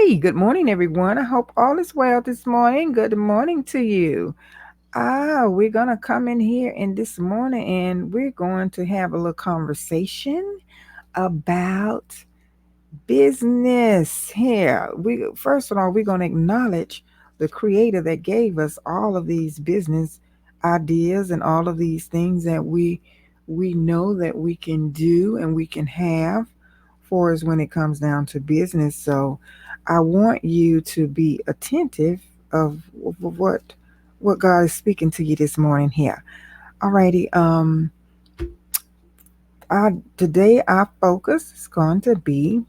Hey, good morning, everyone. I hope all is well this morning. Good morning to you. We're going to come in here in this morning and we're going to have a little conversation about business here. We first of all, we're going to acknowledge the creator that gave us all of these business ideas and all of these things that we know that we can do and we can have for us when it comes down to business. So I want you to be attentive of what God is speaking to you this morning here. Alrighty, today our focus is going to be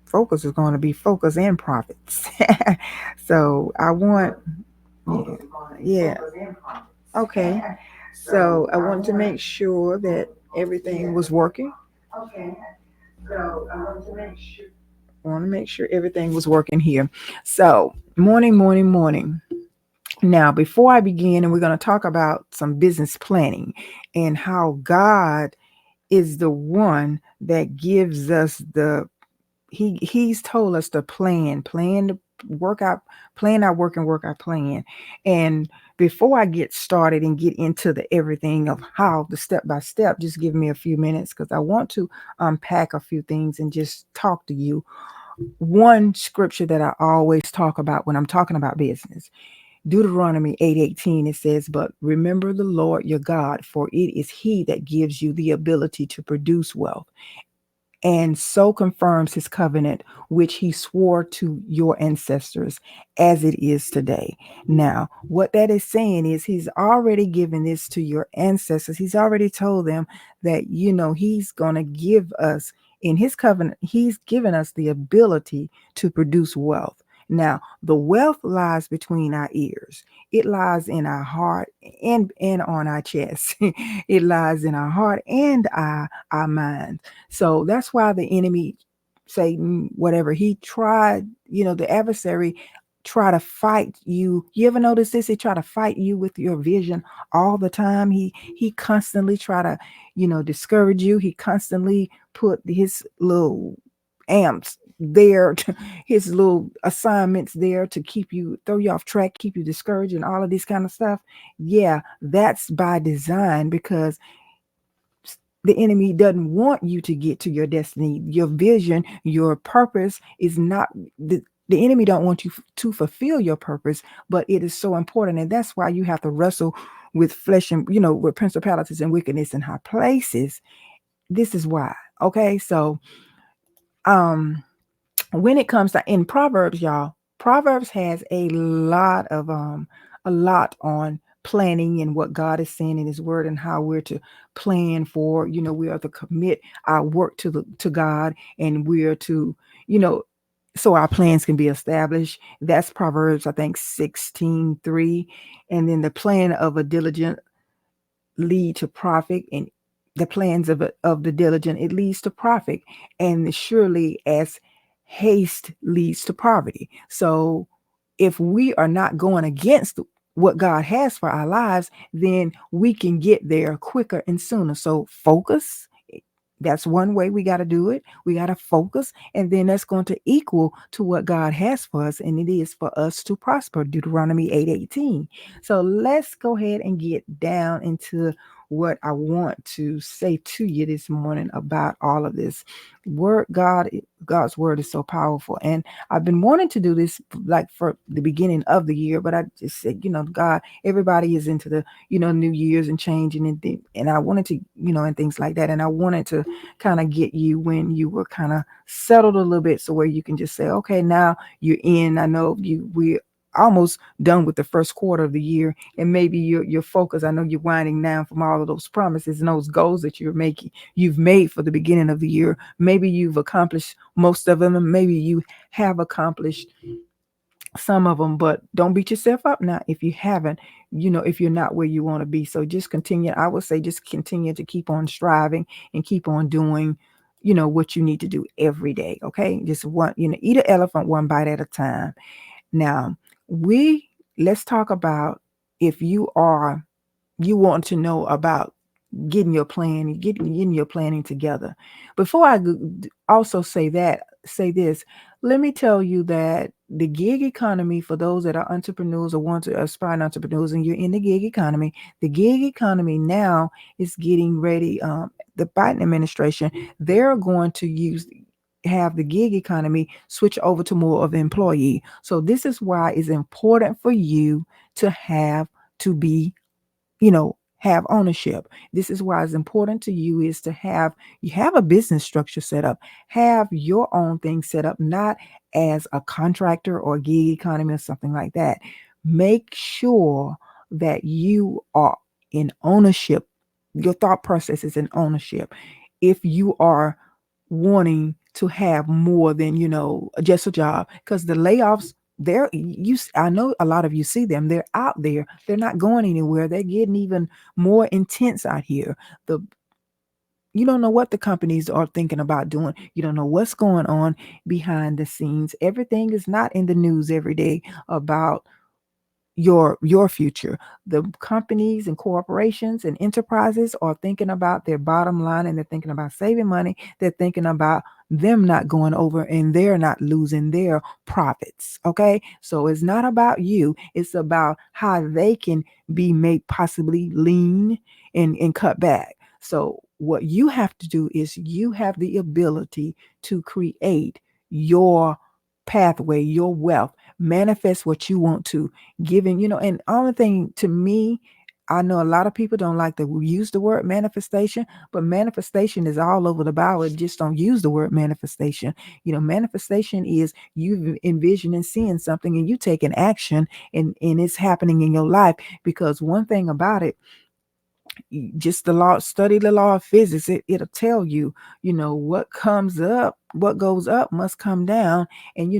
focus and profits. So I want, yeah, yeah, okay. So I want to make sure that everything was working. Okay. So I want to make sure everything was working here. So morning, morning, morning. Now, before I begin, and we're going to talk about some business planning and how God is the one that gives us he's told us to plan to work out, plan our work and work our plan. And before I get started and get into the everything of how the step by step, just give me a few minutes because I want to unpack a few things and just talk to you. One scripture that I always talk about when I'm talking about business, Deuteronomy 8:18, it says, "But remember the Lord your God, for it is he that gives you the ability to produce wealth, and so confirms his covenant, which he swore to your ancestors as it is today." Now, what that is saying is he's already given this to your ancestors. He's already told them that, he's going to give us in his covenant, he's given us the ability to produce wealth. Now, the wealth lies between our ears. It lies in our heart and on our chest. It lies in our heart and our mind. So that's why the enemy, Satan, whatever, he tried, the adversary try to fight you. You ever notice this? He try to fight you with your vision all the time. He constantly try to, discourage you. He constantly put his little amps there to, his little assignments there to keep you, throw you off track, keep you discouraged and all of this kind of stuff. Yeah, that's by design because the enemy doesn't want you to get to your destiny, your vision, your purpose is not the enemy don't want you to fulfill your purpose, but it is so important, and that's why you have to wrestle with flesh and with principalities and wickedness in high places. This is why. Okay, so um when it comes to in Proverbs, y'all, Proverbs has a lot on planning and what God is saying in his word and how we're to plan for, we are to commit our work to God, and we're to, you know, so our plans can be established. That's Proverbs, I think 16:3. And then the plan of a diligent lead to profit, and the plans of the diligent, it leads to profit, and surely as haste leads to poverty. So if we are not going against what God has for our lives, then we can get there quicker and sooner. So focus. That's one way we got to do it. We got to focus, and then that's going to equal to what God has for us, and it is for us to prosper. Deuteronomy 8:18. So let's go ahead and get down into what I want to say to you this morning about all of this. God's word is so powerful, and I've been wanting to do this like for the beginning of the year, but I just said, God, everybody is into the New Year's and changing and I wanted to, and things like that, and I wanted to kind of get you when you were kind of settled a little bit, so where you can just say, okay, now you're in. I know we almost done with the first quarter of the year, and maybe your focus, I know you're winding down from all of those promises and those goals that you've made for the beginning of the year. Maybe you've accomplished most of them, and maybe you have accomplished some of them, but don't beat yourself up now if you haven't, if you're not where you want to be. So just continue, I would say, just continue to keep on striving and keep on doing, what you need to do every day. Okay, just one, eat an elephant one bite at a time. Now, we let's talk about, if you want to know about getting your planning together. Before I also say that, say this. Let me tell you that the gig economy, for those that are entrepreneurs or want to aspire entrepreneurs, and you're in the gig economy now is getting ready. The Biden administration, they're going to have the gig economy switch over to more of employee. So this is why it's important for you to be, have ownership. This is why it's important to you is to have a business structure set up, have your own thing set up, not as a contractor or gig economy or something like that. Make sure that you are in ownership. Your thought process is in ownership. If you are wanting to have more than, just a job, because the layoffs, I know a lot of you see them, they're out there, they're not going anywhere, they're getting even more intense out here. The You don't know what the companies are thinking about doing. You don't know what's going on behind the scenes. Everything is not in the news every day about your future. The companies and corporations and enterprises are thinking about their bottom line, and they're thinking about saving money. They're thinking about them not going over, and they're not losing their profits. Okay, so it's not about you, it's about how they can be made possibly lean and cut back. So what you have to do is you have the ability to create your pathway, your wealth, manifest what you want to, giving, and only thing to me, I know a lot of people don't like to use the word manifestation, but manifestation is all over the Bible. Just don't use the word manifestation. Manifestation is you envisioning seeing something and you taking action, and it's happening in your life. Because one thing about it, just study the law of physics. It'll tell you, what comes up, what goes up must come down. And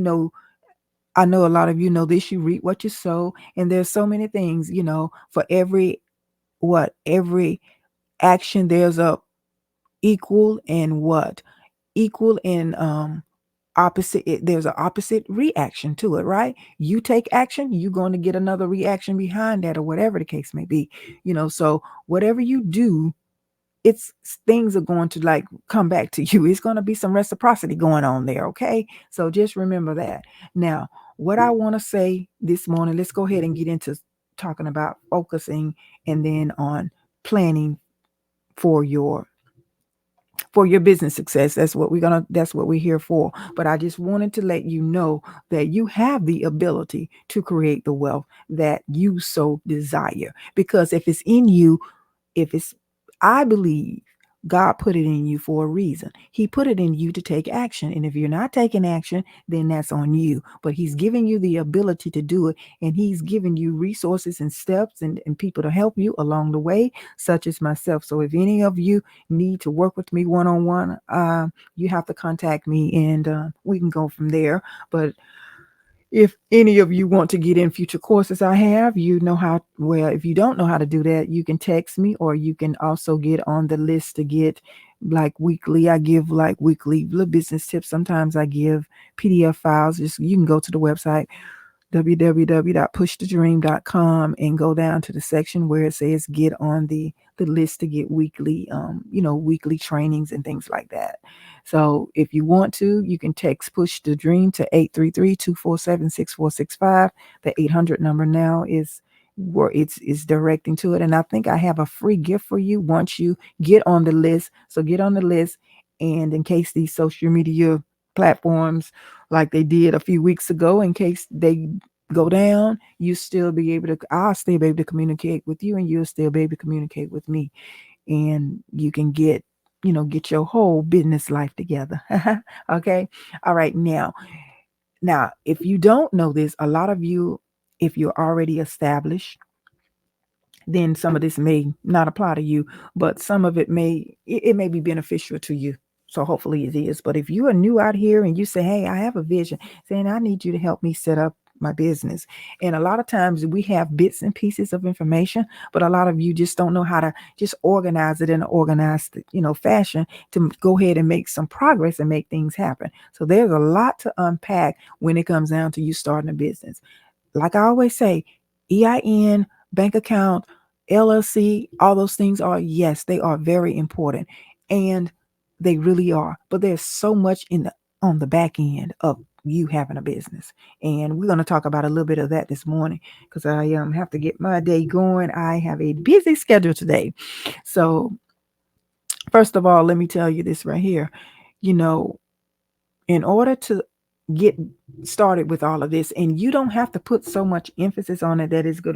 I know a lot of you know this, you reap what you sow, and there's so many things, for every action, there's a equal and equal and opposite. There's an opposite reaction to it, right? You take action, you're going to get another reaction behind that, or whatever the case may be. So whatever you do, it's things are going to like come back to you. It's going to be some reciprocity going on there. Okay, so just remember that. Now, what I want to say this morning, let's go ahead and get into talking about focusing, and then on planning for your business success. That's what we're here for. But I just wanted to let you know that you have the ability to create the wealth that you so desire, because if it's in you, if it's I believe God put it in you for a reason. He put it in you to take action. And if you're not taking action, then that's on you. But he's giving you the ability to do it. And he's giving you resources and steps, and people to help you along the way, such as myself. So if any of you need to work with me one-on-one, you have to contact me, and we can go from there. But if any of you want to get in future courses I have, if you don't know how to do that, you can text me, or you can also get on the list to get like weekly. I give like weekly little business tips. Sometimes I give PDF files. Just you can go to the website www.pushthedream.com and go down to the section where it says get on the list to get weekly weekly trainings and things like that. So if you want to, you can text Push the Dream to 833-247-6465. The 800 number now is where it's directing to it. And I think I have a free gift for you once you get on the list. So get on the list, and in case these social media platforms, like they did a few weeks ago, in case they go down, I'll still be able to communicate with you, and you'll still be able to communicate with me, and you can get your whole business life together. Okay. All right. Now, if you don't know this, a lot of you, if you're already established, then some of this may not apply to you, but some of it may be beneficial to you. So hopefully it is. But if you are new out here and you say, hey, I have a vision, saying I need you to help me set up my business. And a lot of times we have bits and pieces of information, but a lot of you just don't know how to just organize it in an organized, fashion to go ahead and make some progress and make things happen. So there's a lot to unpack when it comes down to you starting a business. Like I always say, EIN, bank account, LLC, all those things yes, they are very important. And they really are. But there's so much on the back end of you having a business. And we're going to talk about a little bit of that this morning because I have to get my day going. I have a busy schedule today. So, first of all, let me tell you this right here. You know, in order to get started with all of this, and you don't have to put so much emphasis on it that it's good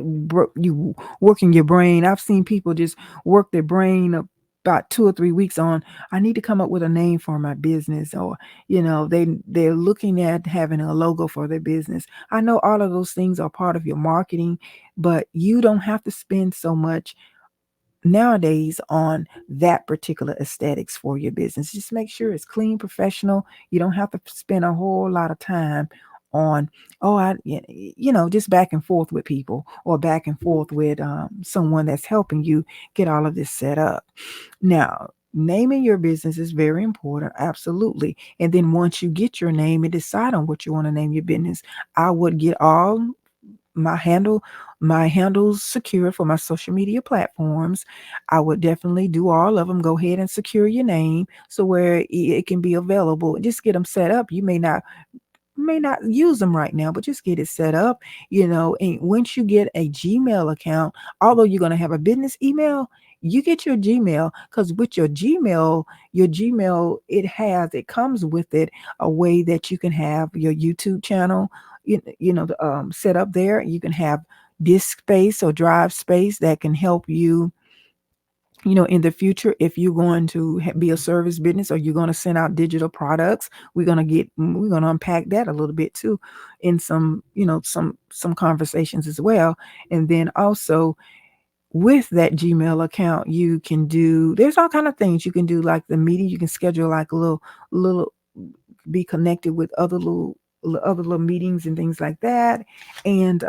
you working your brain. I've seen people just work their brain about 2 or 3 weeks on, I need to come up with a name for my business, or they're looking at having a logo for their business. I know all of those things are part of your marketing, but you don't have to spend so much nowadays on that particular aesthetics for your business. Just make sure it's clean, professional. You don't have to spend a whole lot of time on, oh, just back and forth with people, or back and forth with someone that's helping you get all of this set up. Now, naming your business is very important, absolutely. And then once you get your name and decide on what you want to name your business, I would get all my handle my handles secure for my social media platforms. I would definitely do all of them. Go ahead and secure your name so where it can be available. Just get them set up. You may not use them right now, but just get it set up. And once you get a Gmail account, although you're going to have a business email, you get your Gmail, because with your Gmail, it comes with it a way that you can have your YouTube channel, set up there. You can have disk space or drive space that can help you, in the future, if you're going to be a service business, or you're going to send out digital products. We're going to unpack that a little bit too in some conversations as well. And then also, with that Gmail account, there's all kind of things you can do, like the meeting. You can schedule like a little be connected with other little meetings and things like that. And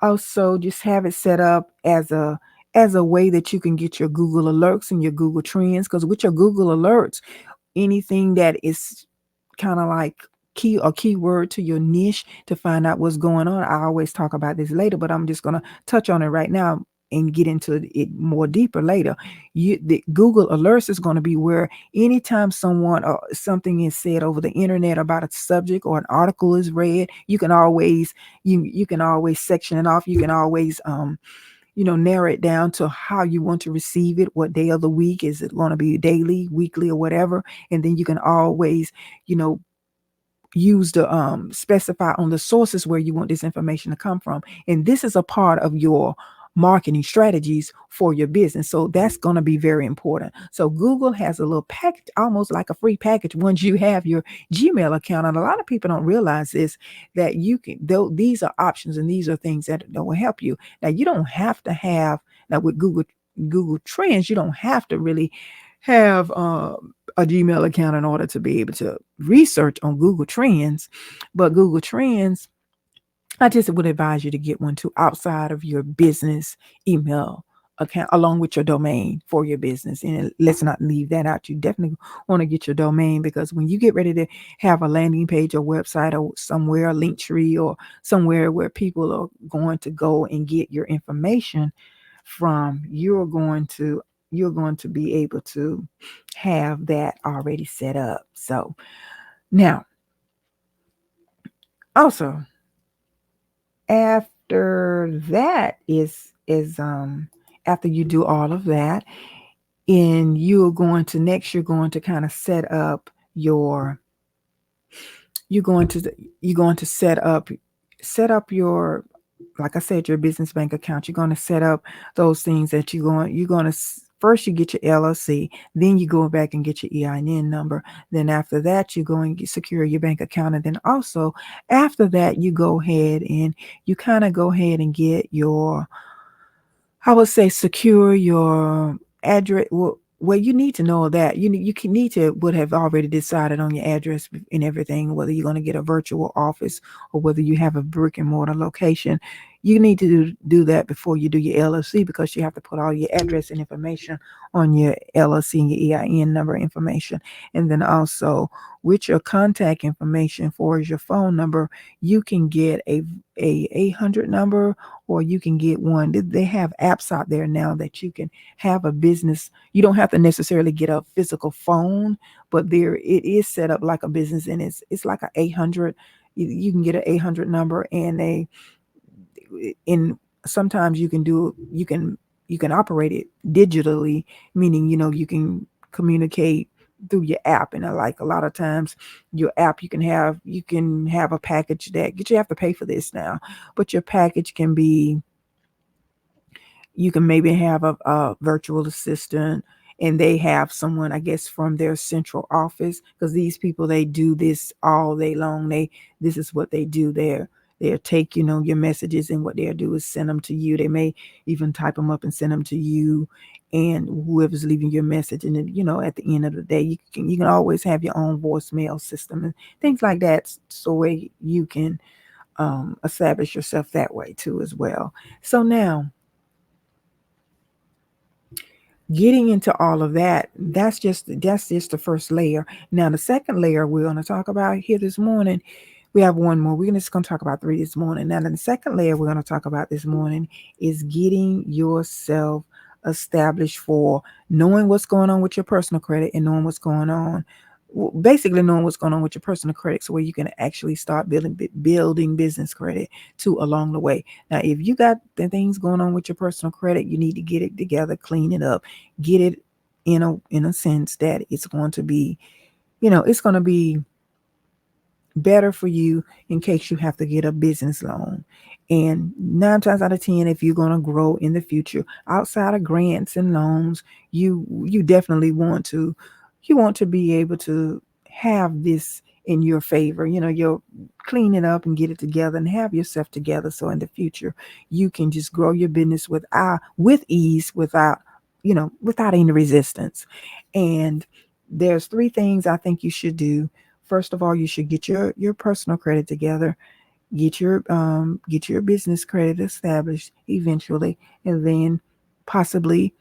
also just have it set up as a way that you can get your Google alerts and your Google Trends, because with your Google alerts, anything that is kind of like keyword to your niche to find out what's going on. I always talk about this later, but I'm just going to touch on it right now and get into it more deeper later. The Google alerts is going to be where anytime someone or something is said over the internet about a subject, or an article is read, you can always section it off. You can always narrow it down to how you want to receive it. What day of the week is it going to be, daily, weekly, or whatever? And then you can always, you know, use the specify on the sources where you want this information to come from. And this is a part of your marketing strategies for your business. So that's going to be very important. So Google has a little package, almost like a free package, once you have your Gmail account. And a lot of people don't realize this, that you can, though, these are options and these are things that will help you. Now, you don't have to have, now with Google Trends, you don't have to really have a Gmail account in order to be able to research on Google Trends. But Google Trends, I just would advise you to get one too, outside of your business email account, along with your domain for your business. And let's not leave that out. You definitely want to get your domain, because when you get ready to have a landing page or website, or somewhere, a link tree, or somewhere where people are going to go and get your information from, you're going to be able to have that already set up. So now, also, after that is after you do all of that, and you're going to kind of set up your, like I said, your business bank account. You're going to set up those things that first you get your LLC, then you go back and get your EIN number. Then after that, you go and secure your bank account. And then also after that, you go ahead and get your, I would say, secure your address. Well, you need to know that would have already decided on your address and everything, whether you're going to get a virtual office or whether you have a brick and mortar location. You need to do that before you do your LLC, because you have to put all your address and information on your LLC and your EIN number information. And then also with your contact information for your phone number, you can get a 800 number, or you can get one. They have apps out there now that you can have a business. You don't have to necessarily get a physical phone, but there it is set up like a business, and it's like a 800. You can get an 800 number, and a in sometimes you can operate it digitally, meaning you can communicate through your app. And I like a lot of times your app, you can have a package that you have to pay for this now, but your package can be, you can maybe have a virtual assistant, and they have someone, I guess, from their central office, because these people, they do this all day long. This is what they do. They'll take your messages, and what they'll do is send them to you. They may even type them up and send them to you and whoever's leaving your message. And then at the end of the day, you can always have your own voicemail system and things like that, so way you can establish yourself that way too as well. So now, getting into all of that, that's just the first layer. Now the second layer we're going to talk about here this morning, we have one more. We're just going to talk about three this morning. Now the second layer we're going to talk about this morning is getting yourself established for knowing what's going on with your personal credit, and knowing what's going on, basically knowing what's going on with your personal credit, so where you can actually start building business credit too along the way. Now, if you got the things going on with your personal credit, you need to get it together, clean it up, get it in a sense that it's going to be, it's going to be better for you in case you have to get a business loan. And 9 times out of 10, if you're going to grow in the future outside of grants and loans, you definitely want to be able to have this in your favor. You'll clean it up and get it together and have yourself together, so in the future you can just grow your business with ease, without any resistance. And there's three things I think you should do. First of all, you should get your personal credit together, get your business credit established eventually, and then possibly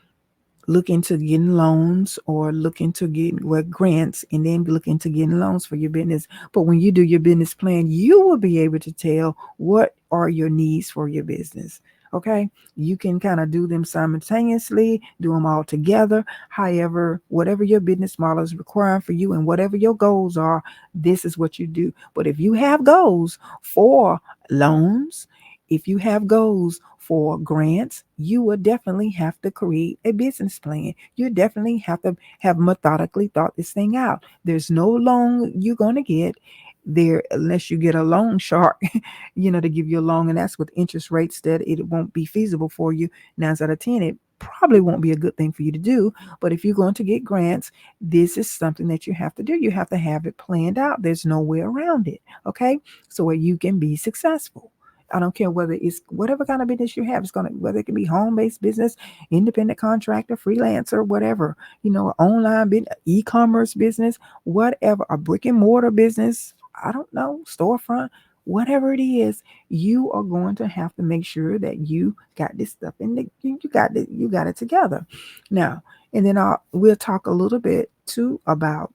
look into getting loans, or look into getting grants, and then look into getting loans for your business. But when you do your business plan, you will be able to tell what are your needs for your business. Okay, you can kind of do them simultaneously, do them all together. However, whatever your business model is requiring for you, and whatever your goals are, this is what you do. But if you have goals for loans, if you have goals for grants, you will definitely have to create a business plan. You definitely have to have methodically thought this thing out. There's no loan you're going to get there unless you get a loan shark, to give you a loan, and that's with interest rates that it won't be feasible for you. 9 out of 10, it probably won't be a good thing for you to do. But if you're going to get grants, this is something that you have to do. You have to have it planned out. There's no way around it. Okay, so where you can be successful. I don't care whether it's whatever kind of business you have. It's gonna, whether it can be home-based business, independent contractor, freelancer, whatever, online business, e-commerce business, whatever, a brick and mortar business. I don't know, storefront, whatever it is, you are going to have to make sure that you got this stuff in you got it together. Now, and then we'll talk a little bit too about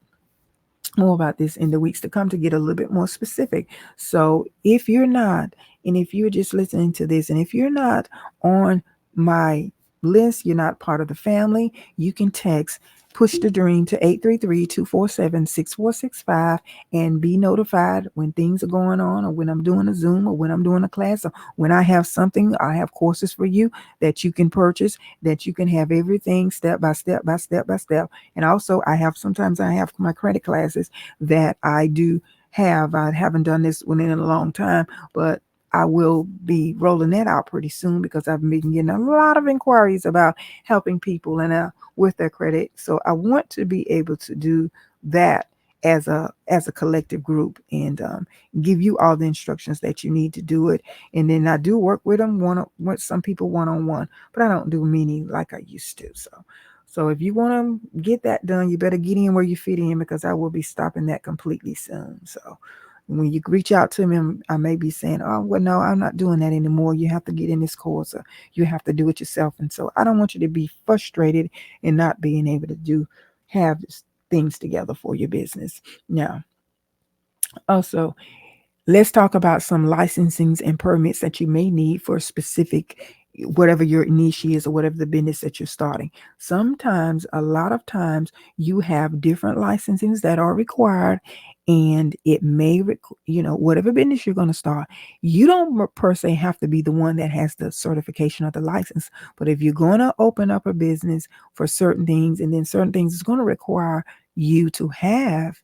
more about this in the weeks to come, to get a little bit more specific. So if you're not, and if you're just listening to this, and if you're not on my list, you're not part of the family, you can text Push the Dream to 833-247-6465 and be notified when things are going on, or when I'm doing a Zoom, or when I'm doing a class, or when I have something. I have courses for you that you can purchase, that you can have everything step by step by step by step. And also sometimes I have my credit classes that I do have. I haven't done this one in a long time, but I will be rolling that out pretty soon, because I've been getting a lot of inquiries about helping people and with their credit. So I want to be able to do that as a collective group, and give you all the instructions that you need to do it. And then I do work with them with some people one-on-one, but I don't do many like I used to. So if you want to get that done, you better get in where you fit in, because I will be stopping that completely soon. So When you reach out to me, I may be saying, oh, well, no, I'm not doing that anymore. You have to get in this course, or you have to do it yourself. And so I don't want you to be frustrated and not being able to have things together for your business. Now, also, let's talk about some licensings and permits that you may need for a specific, whatever your niche is or whatever the business that you're starting. Sometimes, a lot of times, you have different licensings that are required, and it may, whatever business you're going to start, you don't per se have to be the one that has the certification or the license. But if you're going to open up a business for certain things, and then certain things is going to require you to have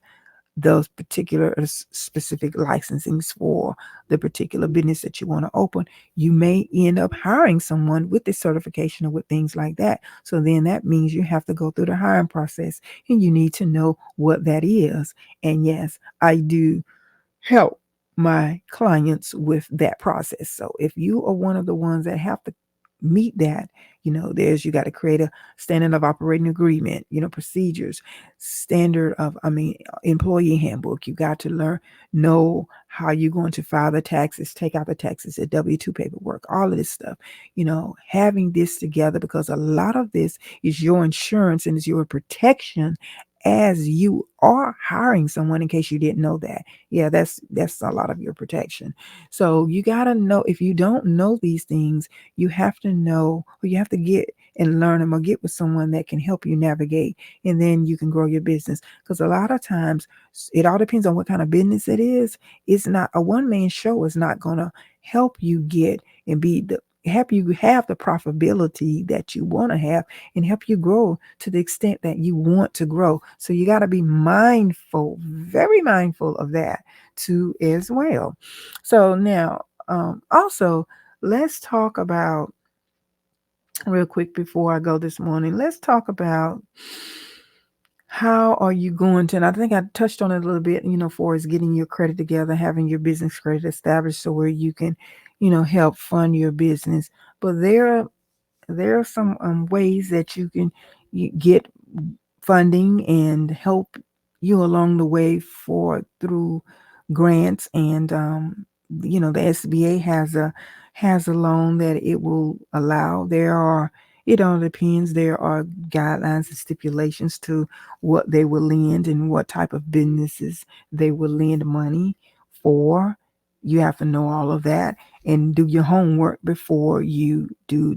those particular specific licensings for the particular business that you want to open, you may end up hiring someone with the certification or with things like that. So then that means you have to go through the hiring process, and you need to know what that is. And yes, I do help my clients with that process. So if you are one of the ones that have to meet that, you got to create a standard of operating agreement, procedures, standard of, employee handbook. You got to know how you're going to file the taxes, take out the taxes, the W-2 paperwork, all of this stuff, having this together, because a lot of this is your insurance and is your protection as you are hiring someone, in case you didn't know that. Yeah, that's a lot of your protection. So you got to know, if you don't know these things, you have to know, or you have to get and learn them, or get with someone that can help you navigate, and then you can grow your business. Because a lot of times it all depends on what kind of business it is. It's not a one-man show is not going to help you get and help you have the profitability that you want to have, and help you grow to the extent that you want to grow. So you got to be mindful, very mindful of that too as well. So now, also, let's talk about, real quick before I go this morning, let's talk about how are you going to, and I think I touched on it a little bit, for is getting your credit together, having your business credit established so where you can, help fund your business. But there are some ways that you get funding and help you along the way through grants, and the SBA has a loan that it will allow. It all depends. There are guidelines and stipulations to what they will lend and what type of businesses they will lend money for. You have to know all of that and do your homework before you you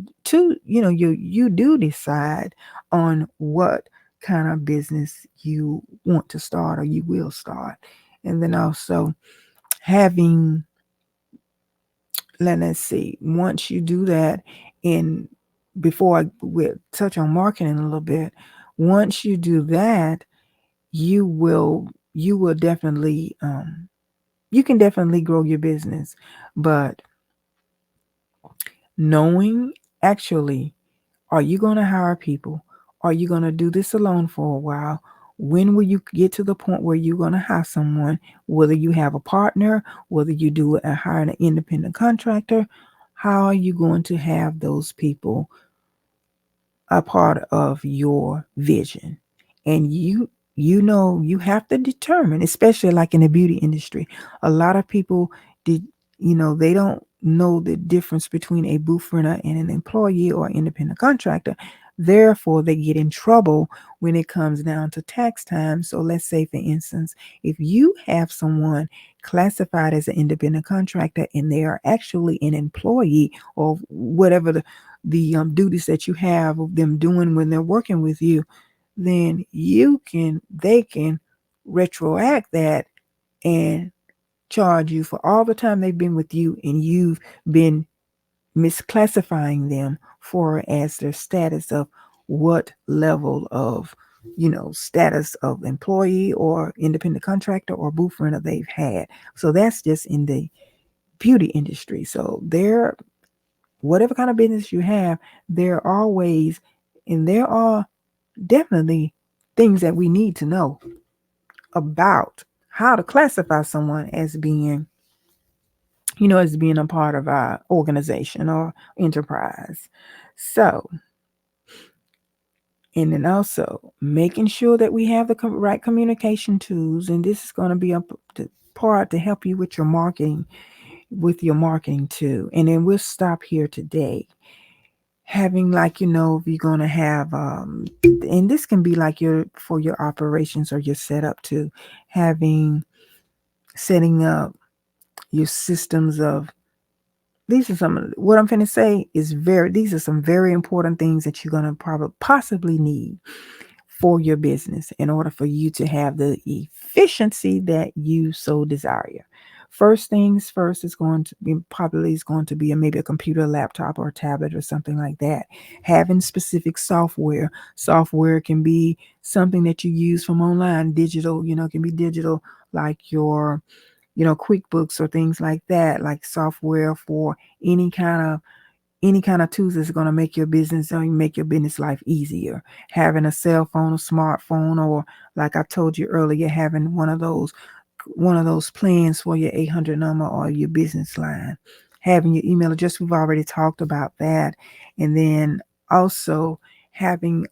do decide on what kind of business you want to start or you will start. And then also having, let us see, once you do that, and before I will touch on marketing a little bit, once you do that, you will definitely you can definitely grow your business. But knowing, actually, are you going to hire people? Are you going to do this alone for a while? When will you get to the point where you're going to hire someone? Whether you have a partner, whether you do hire an independent contractor, how are you going to have those people a part of your vision? And you have to determine, especially like in the beauty industry, a lot of people did they don't know the difference between a booth renter and an employee or independent contractor. Therefore, they get in trouble when it comes down to tax time. So let's say, for instance, if you have someone classified as an independent contractor and they are actually an employee, or whatever the duties that you have of them doing when they're working with you, then they can retroact that and charge you for all the time they've been with you, and you've been misclassifying them for as their status of what level of status of employee or independent contractor or booth renter they've had. So that's just in the beauty industry. So whatever kind of business you have, there are ways, and there are definitely things that we need to know about how to classify someone as being, as being a part of our organization or enterprise. So, and then also making sure that we have the right communication tools. And this is going to be up to part to help you with your marketing too. And then we'll stop here today. Having, like, if you're going to have and this can be like your for your operations or your setup too, having setting up your systems of these are some what I'm going to say is very these are some very important things that you're going to probably possibly need for your business in order for you to have the efficiency that you so desire. First things first is going to be probably is going to be maybe a computer, laptop, or a tablet or something like that. Having specific software. Software can be something that you use from online, digital, it can be digital like your QuickBooks or things like that, like software for any kind of tools that's going to make your business or make your business life easier. Having a cell phone, a smartphone, or like I told you earlier, having one of those plans for your 800 number or your business line. Having your email address, we've already talked about that. And then also having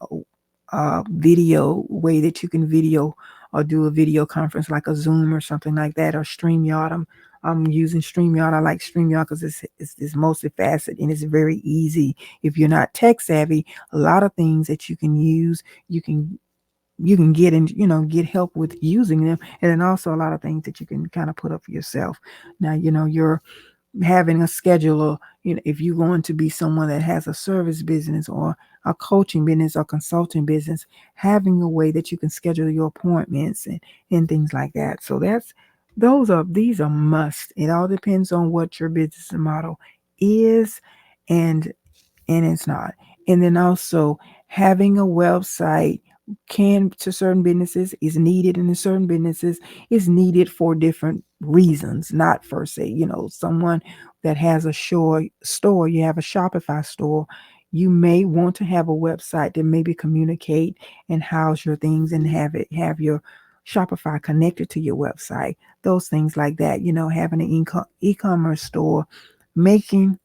a video way that you can video or do a video conference like a Zoom or something like that, or StreamYard. I'm using StreamYard. I like StreamYard because it's multifaceted and it's very easy. If you're not tech savvy, a lot of things that you can use, you can get and get help with using them, and then also a lot of things that you can kind of put up for yourself. Now you're having a schedule, or if you're going to be someone that has a service business or a coaching business or consulting business, having a way that you can schedule your appointments and things like that. So these are must. It all depends on what your business model is, and it's not. And then also having a website can to certain businesses is needed, and in certain businesses is needed for different reasons, not for say, someone that has a store, you have a Shopify store, you may want to have a website that maybe communicate and house your things and have your Shopify connected to your website, those things like that, having an e-commerce store, making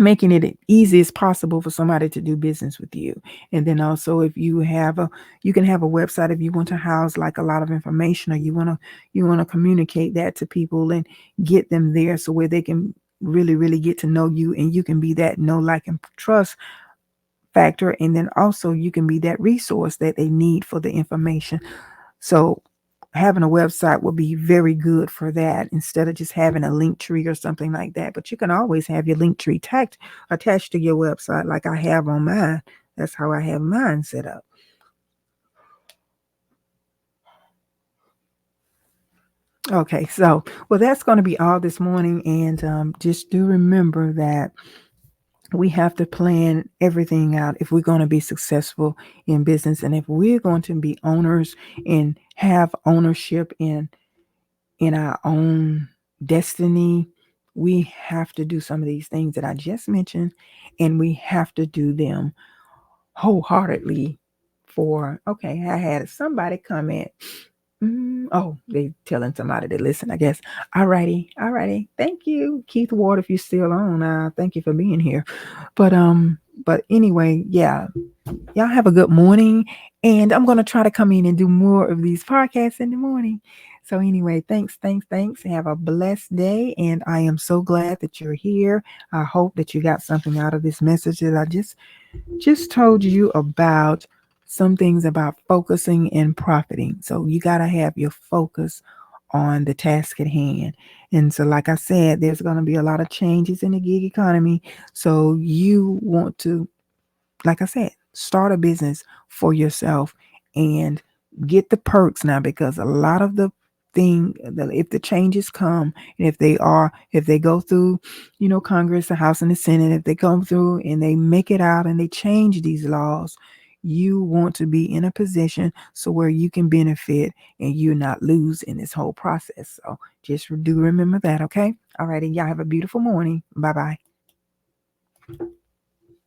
it as easy as possible for somebody to do business with you. And then also, if you can have a website if you want to house like a lot of information, or you want to communicate that to people and get them there, so where they can really really get to know you, and you can be that know, like, and trust factor, and then also you can be that resource that they need for the information. So having a website will be very good for that, instead of just having a link tree or something like that. But you can always have your link tree attached to your website, like I have on mine. That's how I have mine set up. Okay, so well, that's going to be all this morning, and just do remember that we have to plan everything out if we're going to be successful in business, and if we're going to be owners and have ownership in our own destiny, we have to do some of these things that I just mentioned, and we have to do them wholeheartedly. Okay, I had somebody comment. Oh, they telling somebody to listen, I guess. All righty. Thank you, Keith Ward, if you're still on. Thank you for being here. But anyway, yeah, y'all have a good morning. And I'm going to try to come in and do more of these podcasts in the morning. So anyway, thanks. Have a blessed day. And I am so glad that you're here. I hope that you got something out of this message that I just told you about, some things about focusing and profiting. So you got to have your focus on the task at hand. And so, like I said, there's going to be a lot of changes in the gig economy. So you want to, like I said, start a business for yourself and get the perks now, because a lot of the if the changes come, and if they go through, Congress, the House, and the Senate, if they come through and they make it out and they change these laws, you want to be in a position so where you can benefit and you're not lose in this whole process. So just do remember that. Okay. All righty. Y'all have a beautiful morning. Bye bye.